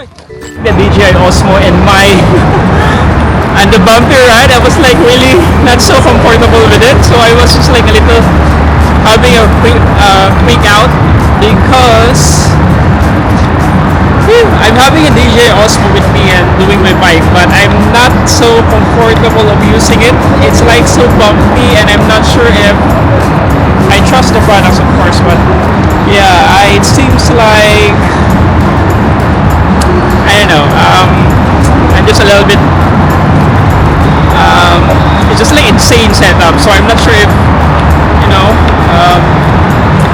The DJI Osmo and my and the bumpy ride, I was like really not so comfortable with it, so I was just like a little having a quick out because I'm having a DJI Osmo with me and doing my bike, but I'm not so comfortable of using it. It's like so bumpy and I'm not sure if I trust the products, of course, but yeah, it seems like I don't know. I'm just a little bit. It's just like insane setup, so I'm not sure if you know.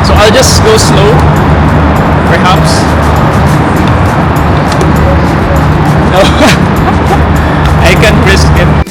So I'll just go slow, perhaps. No, I can't risk it.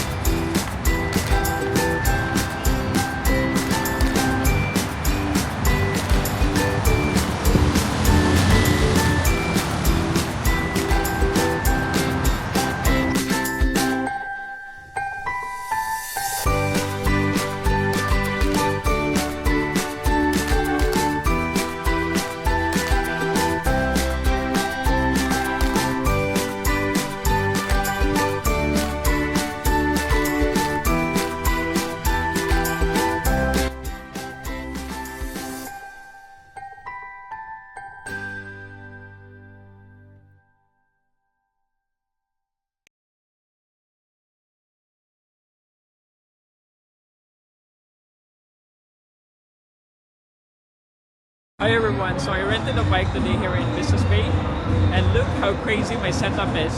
Hi everyone, so I rented a bike today here in Business Bay and look how crazy my setup is.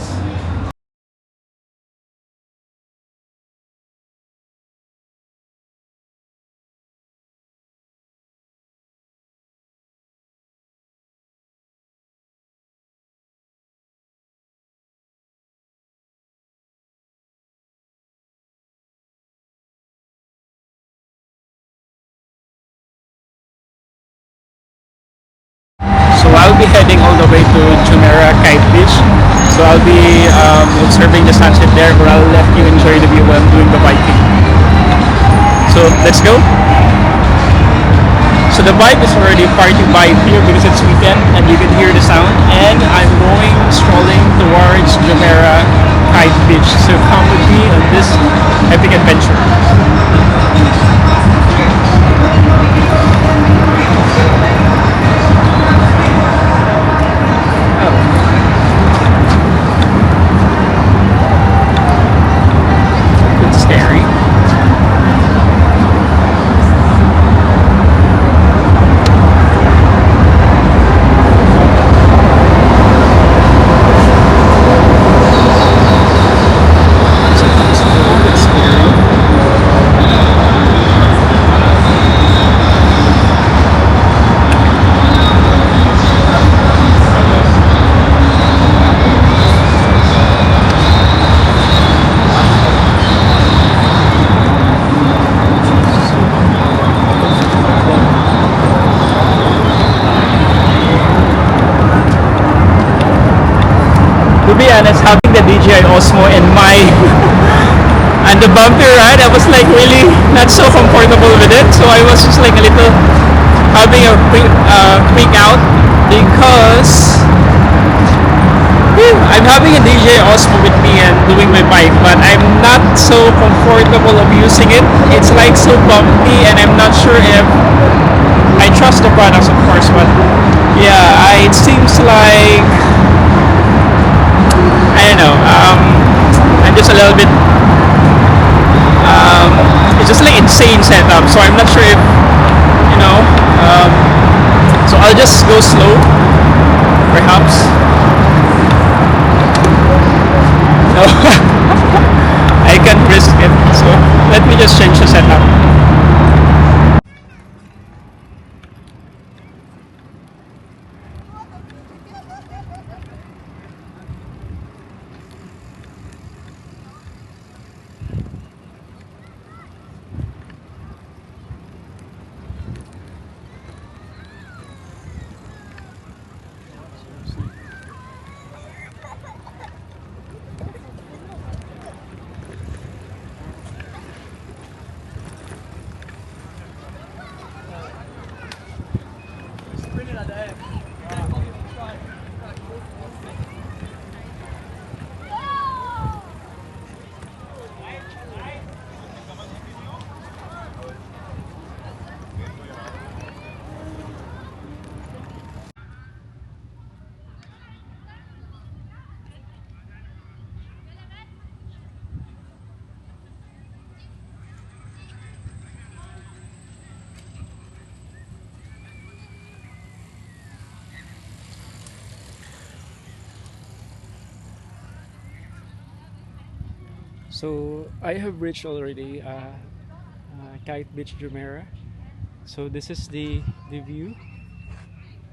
So I'll be heading all the way to Jumeirah Kite Beach. So I'll be observing the sunset there, or I'll let you enjoy the view while I'm doing the biking. So let's go. So the bike is already parking by here because it's weekend and you can hear the sound. And I'm going strolling towards Jumeirah Kite Beach. So come with me on this epic adventure. To be honest, having the DJI Osmo and my and the bumpy ride, I was like really not so comfortable with it, so I was just like a little having a quick out because I'm having a DJI Osmo with me and doing my bike, but I'm not so comfortable of using it. It's like so bumpy and I'm not sure if I trust the products, of course, but yeah, it seems like I don't know. I'm just a little bit. It's just like insane setup, so I'm not sure if you know. So I'll just go slow, perhaps. No, I can't risk it. So let me just change the setup. So I have reached already Kite Beach Jumeirah. So this is the view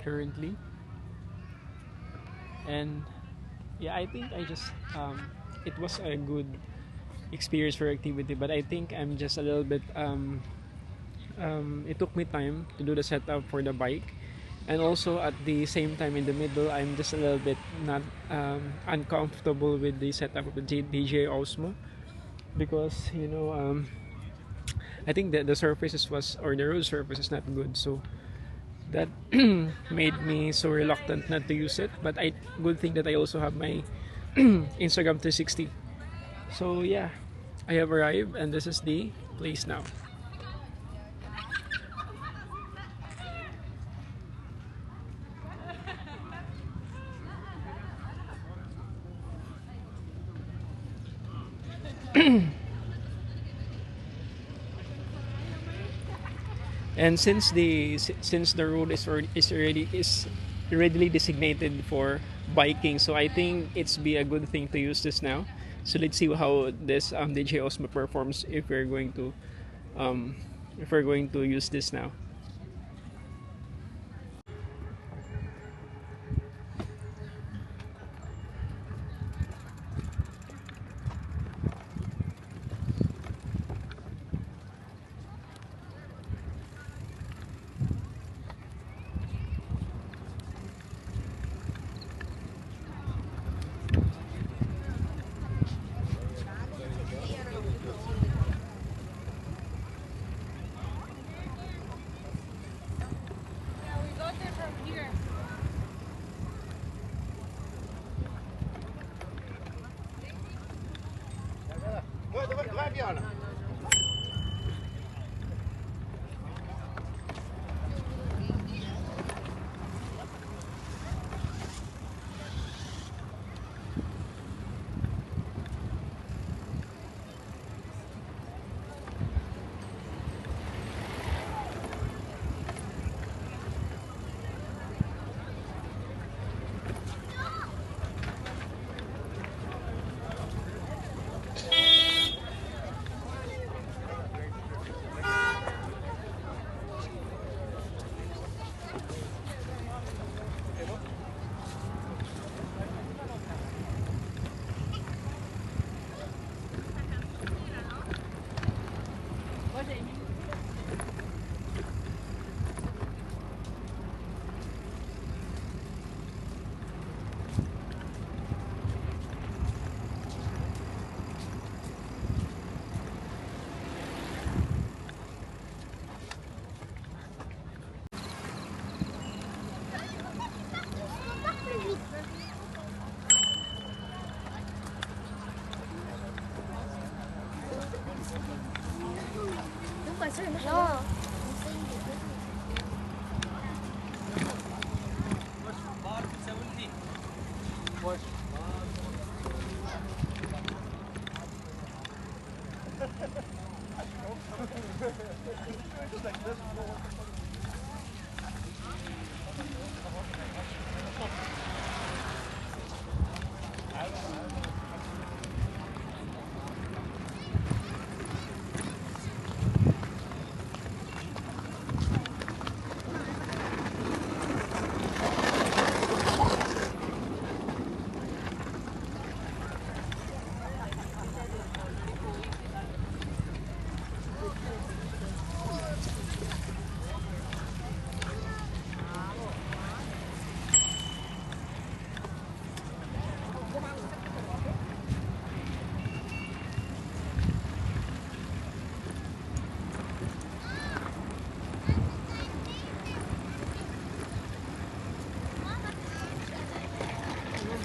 currently, and yeah, I think I just it was a good experience for activity, but I think I'm just a little bit it took me time to do the setup for the bike, and also at the same time in the middle I'm just a little bit not uncomfortable with the setup of the DJI Osmo, because I think that the surfaces was, or the road surface is not good, so that made me so reluctant not to use it. But I good thing that I also have my Instagram 360. So yeah, I have arrived and this is the place now. And since the road is readily designated for biking, so I think it's be a good thing to use this now. So let's see how this DJI Osmo performs um, if we're going to use this now. No.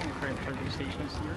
Different charging stations here.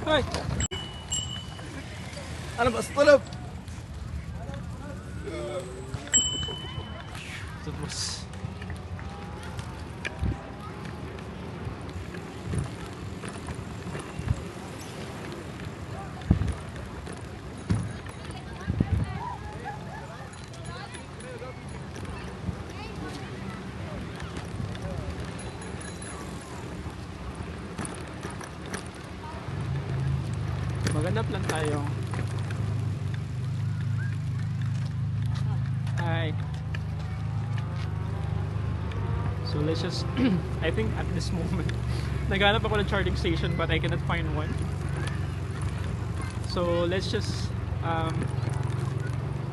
Hoy! Ano ba? Tulog! Tapos. Maganda plan tayo. Hi. So let's just, I think at this moment, naghanap ako ng charging station but I cannot find one. So let's just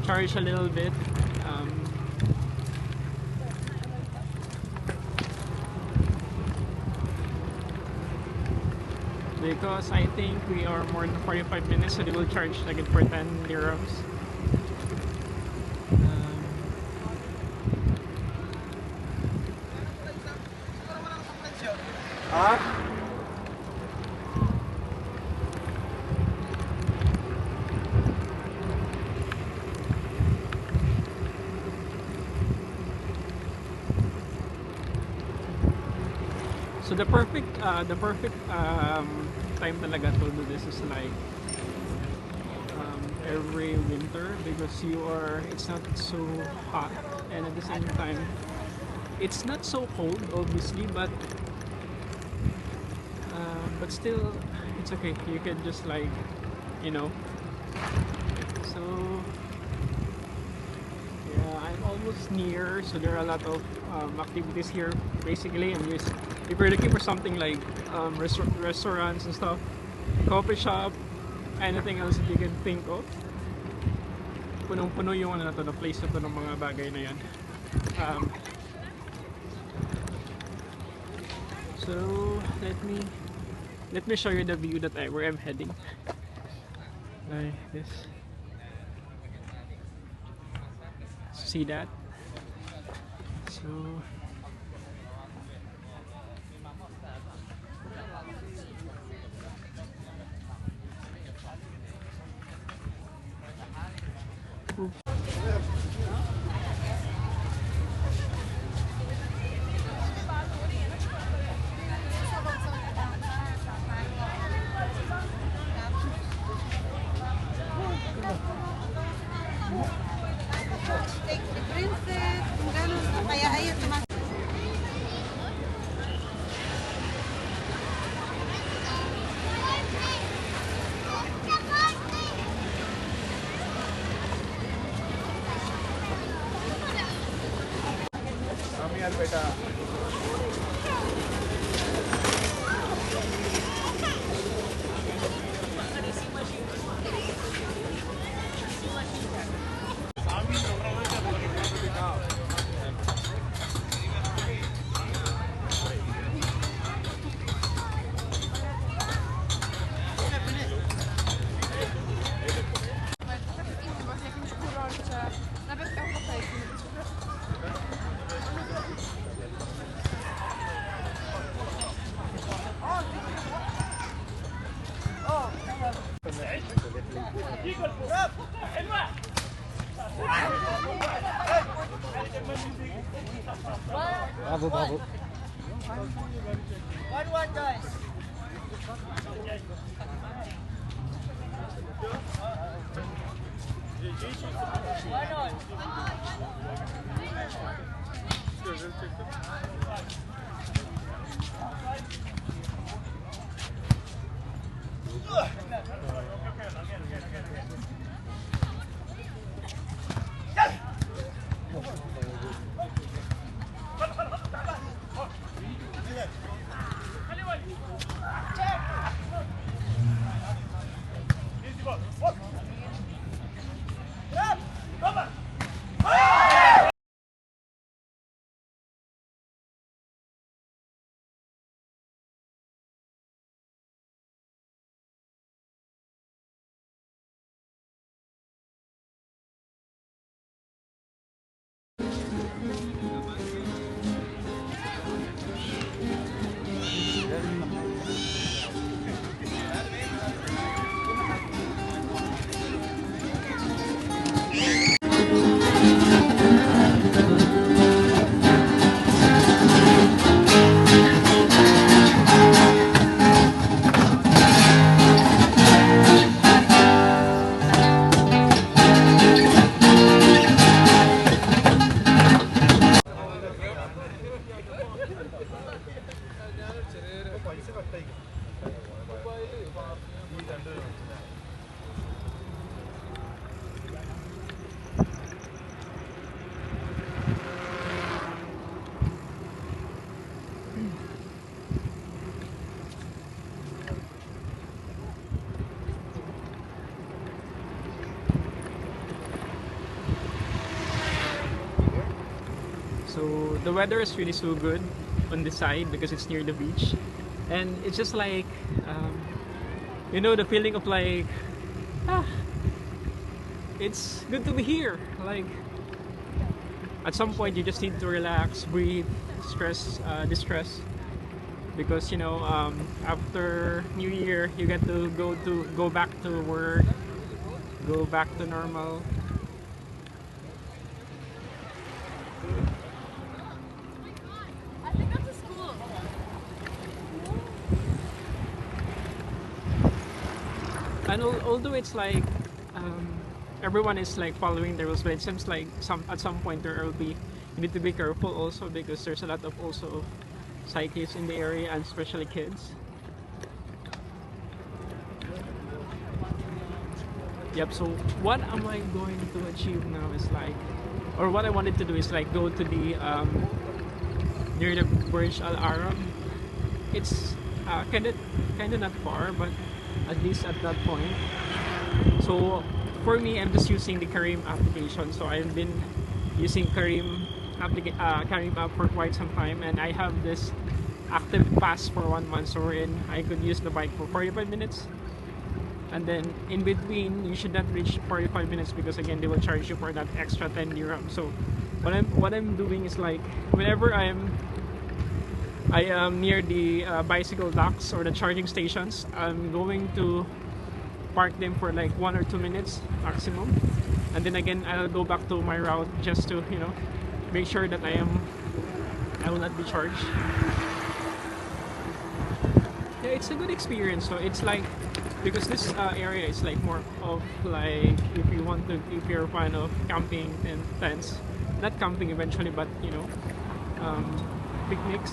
charge a little bit. Because I think we are more than 45 minutes, so they will charge again for 10 dirhams. So the perfect time talaga to do this is like every winter, because it's not so hot, and at the same time it's not so cold obviously, but still it's okay. You can just like, you know. So yeah, I'm almost near, so there are a lot of activities here basically, and if you're looking for something like restaurants and stuff, coffee shop, anything else that you can think of, punong-puno yung ano na to, the place na to ng mga bagay na yan. So let me show you the view that where I'm heading. Like this. See that? So Kaya ayun, Kami yan, beta. Nawet europejskim. Bravo, bravo. 1-1 guys. So the weather is really so good on this side because it's near the beach, and it's just like you know, the feeling of like ah, it's good to be here. Like at some point you just need to relax, breathe, distress, because you know after New Year you get to go back to work, go back to normal. And although it's like everyone is like following the rules, but it seems like at some point there will be, you need to be careful also because there's a lot of also cyclists in the area, and especially kids. Yep. So what am I going to achieve now is like, or what I wanted to do is like go to the near the Burj Al Arab. It's kind of not far, but at least at that point. So for me, I'm just using the Careem application. So I've been using Careem app for quite some time, and I have this active pass for 1 month. So wherein I could use the bike for 45 minutes, and then in between you should not reach 45 minutes because again they will charge you for that extra 10 dirham. So what I'm doing is like whenever I am near the bicycle docks or the charging stations, I'm going to park them for like 1 or 2 minutes maximum, and then again I'll go back to my route just to, you know, make sure that I will not be charged. Yeah, it's a good experience. So it's like, because this area is like more of like, if you're a fan of camping and tents, not camping eventually, but you know, picnics,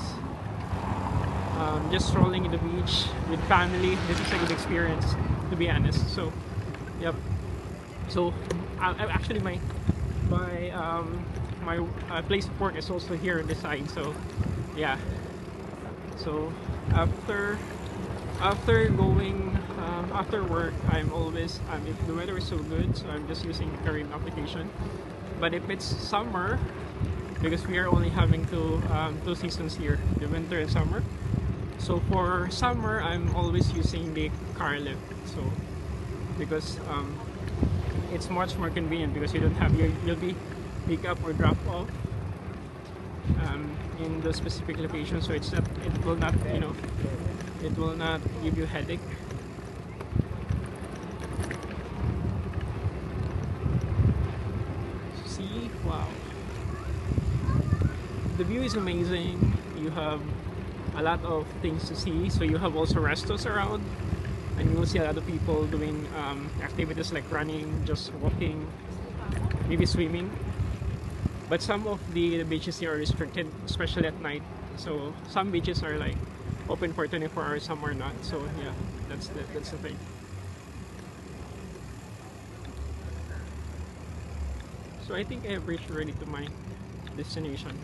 just strolling in the beach with family. This is a good experience, to be honest. So yep. So actually my place of work is also here on this side. So yeah. So after going after work, I'm always if the weather is so good, so I'm just using the Careem application. But if it's summer, because we are only having two seasons here, the winter and summer. So for summer, I'm always using the car lift. So because it's much more convenient because you don't have you'll be pick up or drop off in the specific location. So it will not, you know, it will not give you headache. See, wow, the view is amazing. You have a lot of things to see. So you have also restos around, and you will see a lot of people doing activities like running, just walking, maybe swimming. But some of the beaches here are restricted, especially at night. So some beaches are like open for 24 hours, some are not. So yeah, that's the thing. So I think I have reached already to my destination.